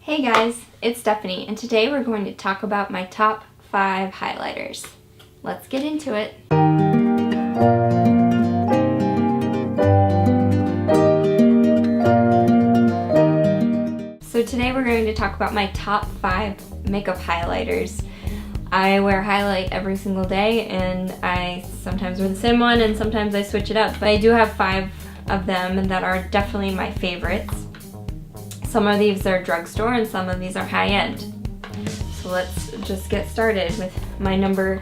Hey guys, it's Stephanie, and today we're going to talk about my top 5 highlighters. Let's get into it. So today we're going to talk about my top 5 makeup highlighters. I wear highlight every single day, and I sometimes wear the same one and sometimes I switch it up, but I do have 5 of them that are definitely my favorites. Some of these are drugstore and some of these are high-end. So let's just get started with my number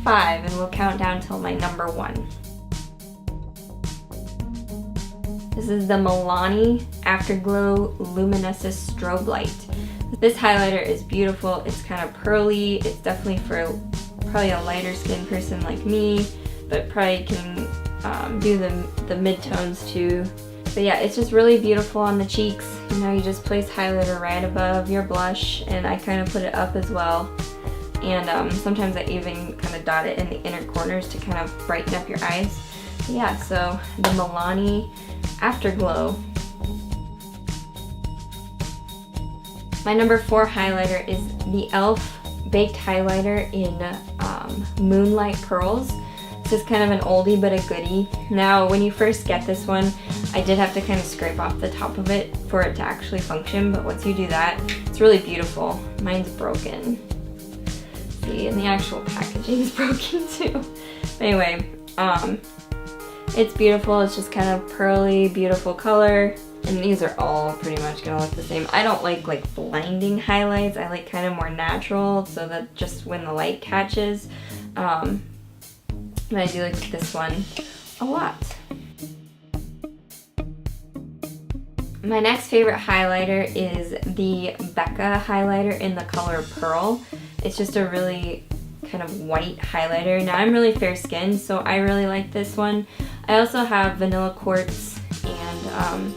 5 and we'll count down till my number 1. This is the Milani Afterglow Luminescence Strobe Light. This highlighter is beautiful. It's kind of pearly. It's definitely for probably a lighter skin person like me, but probably can do the mid-tones too. But yeah, it's just really beautiful on the cheeks. You know, you just place highlighter right above your blush, and I kind of put it up as well. And sometimes I even kind of dot it in the inner corners to kind of brighten up your eyes. But yeah, so the Milani Afterglow. My number 4 highlighter is the e.l.f. Baked Highlighter in Moonlight Pearls. This is kind of an oldie but a goodie. Now, when you first get this one, I did have to kind of scrape off the top of it for it to actually function, but once you do that, it's really beautiful. Mine's broken. See, and the actual packaging is broken too. But anyway, it's beautiful. It's just kind of pearly, beautiful color. And these are all pretty much gonna look the same. I don't like blinding highlights. I like kind of more natural, so that just when the light catches. And I do like this one a lot. My next favorite highlighter is the Becca highlighter in the color Pearl. It's just a really kind of white highlighter. Now, I'm really fair skinned, so I really like this one. I also have Vanilla Quartz, and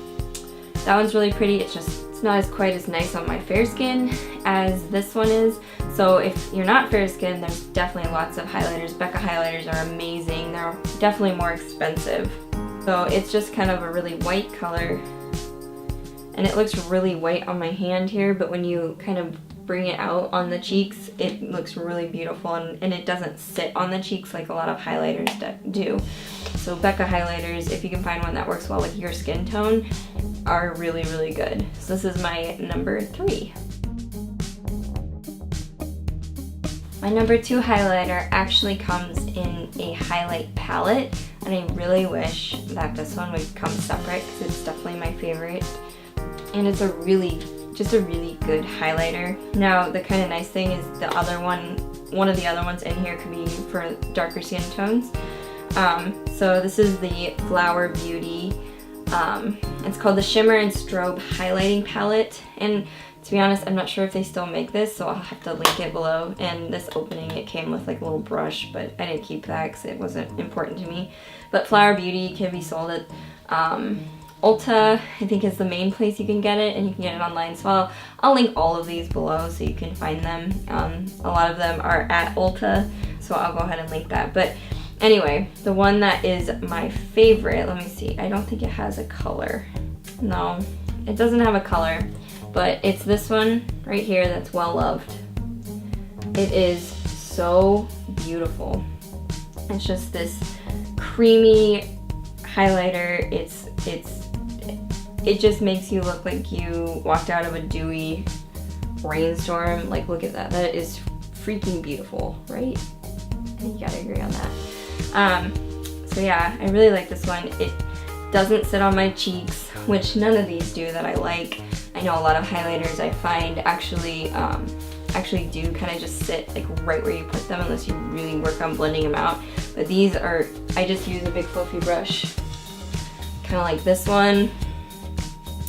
that one's really pretty. It's not as quite as nice on my fair skin as this one is. So if you're not fair skinned, there's definitely lots of highlighters. Becca highlighters are amazing. They're definitely more expensive. So it's just kind of a really white color. And it looks really white on my hand here, but when you kind of bring it out on the cheeks, it looks really beautiful, and it doesn't sit on the cheeks like a lot of highlighters do. So Becca highlighters, if you can find one that works well with your skin tone, are really, really good. So this is my number 3. My number 2 highlighter actually comes in a highlight palette, and I really wish that this one would come separate because it's definitely my favorite. And it's just a really good highlighter. Now, the kind of nice thing is the other one of the other ones in here could be for darker skin tones. So this is the Flower Beauty. It's called the Shimmer and Strobe Highlighting Palette. And to be honest, I'm not sure if they still make this, so I'll have to link it below. And this opening, it came with like a little brush, but I didn't keep that because it wasn't important to me. But Flower Beauty can be sold at Ulta, I think, is the main place you can get it, and you can get it online. So I'll link all of these below so you can find them. A lot of them are at Ulta, so I'll go ahead and link that. But anyway, the one that is my favorite, let me see, I don't think it has a color. No, it doesn't have a color, but it's this one right here that's well loved. It is so beautiful. It's just this creamy highlighter. It just makes you look like you walked out of a dewy rainstorm. Like, look at that. That is freaking beautiful, right? You gotta agree on that. So yeah, I really like this one. It doesn't sit on my cheeks, which none of these do that I like. I know a lot of highlighters I find actually do kind of just sit like right where you put them, unless you really work on blending them out. But these are, I just use a big fluffy brush, kind of like this one.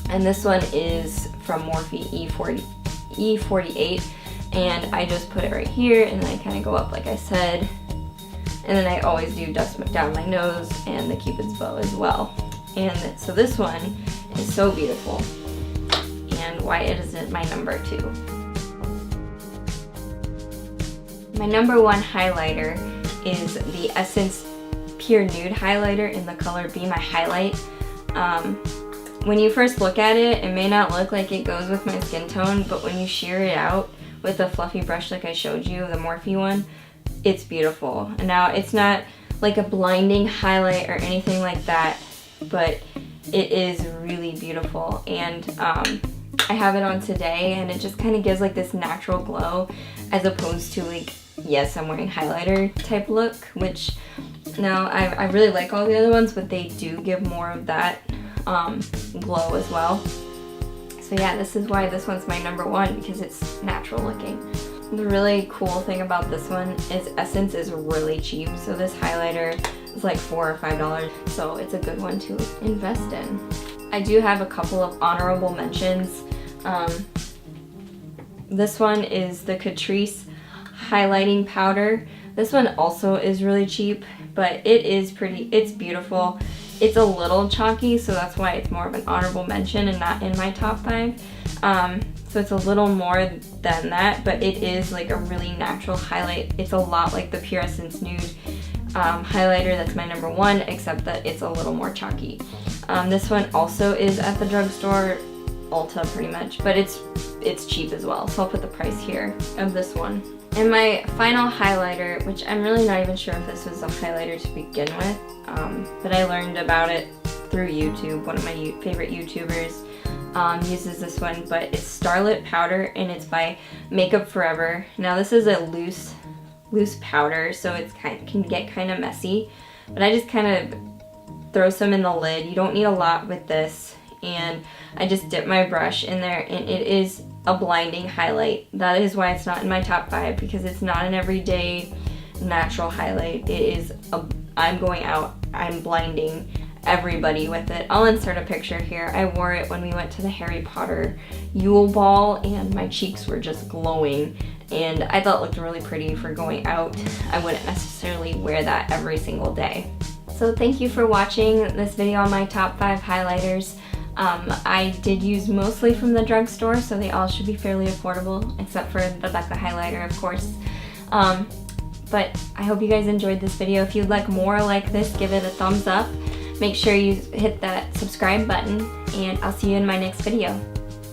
And this one is from Morphe E48, and I just put it right here, and then I kind of go up like I said. And then I always do dust down my nose and the Cupid's bow as well. And so this one is so beautiful, and why it isn't my number 2. My number 1 highlighter is the Essence Pure Nude highlighter in the color Be My Highlight. when you first look at it, it may not look like it goes with my skin tone, but when you shear it out with a fluffy brush like I showed you, the Morphe one, it's beautiful. And now it's not like a blinding highlight or anything like that, but it is really beautiful. And I have it on today, and it just kind of gives like this natural glow as opposed to like, yes, I'm wearing highlighter type look, which now I really like all the other ones, but they do give more of that glow as well. So yeah, this is why this one's my number one, because it's natural looking. The really cool thing about this one is Essence is really cheap, so this highlighter is like $4 or $5, so it's a good one to invest in. I do have a couple of honorable mentions. This one is the Catrice highlighting powder. This one also is really cheap, but it is pretty, it's beautiful. It's a little chalky, so that's why it's more of an honorable mention and not in my top 5. So it's a little more than that, but it is like a really natural highlight. It's a lot like the Pure Essence Nude highlighter that's my number 1, except that it's a little more chalky. This one also is at the drugstore, Ulta pretty much, but it's cheap as well, so I'll put the price here of this one. And my final highlighter, which I'm really not even sure if this was a highlighter to begin with, but I learned about it through YouTube. One of my favorite YouTubers uses this one, but it's Starlit Powder, and it's by Makeup Forever. Now this is a loose powder, so it's can get kind of messy, but I just kind of throw some in the lid. You don't need a lot with this, and I just dip my brush in there, and it is a blinding highlight. That is why it's not in my top 5, because it's not an everyday natural highlight. It is I'm going out, I'm blinding everybody with it. I'll insert a picture here. I wore it when we went to the Harry Potter Yule Ball, and my cheeks were just glowing, and I thought it looked really pretty for going out. I wouldn't necessarily wear that every single day. So thank you for watching this video on my top 5 highlighters. I did use mostly from the drugstore, so they all should be fairly affordable, except for the Becca highlighter, of course. But I hope you guys enjoyed this video. If you'd like more like this, give it a thumbs up. Make sure you hit that subscribe button, and I'll see you in my next video.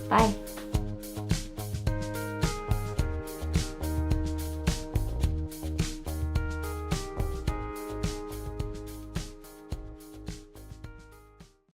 Bye.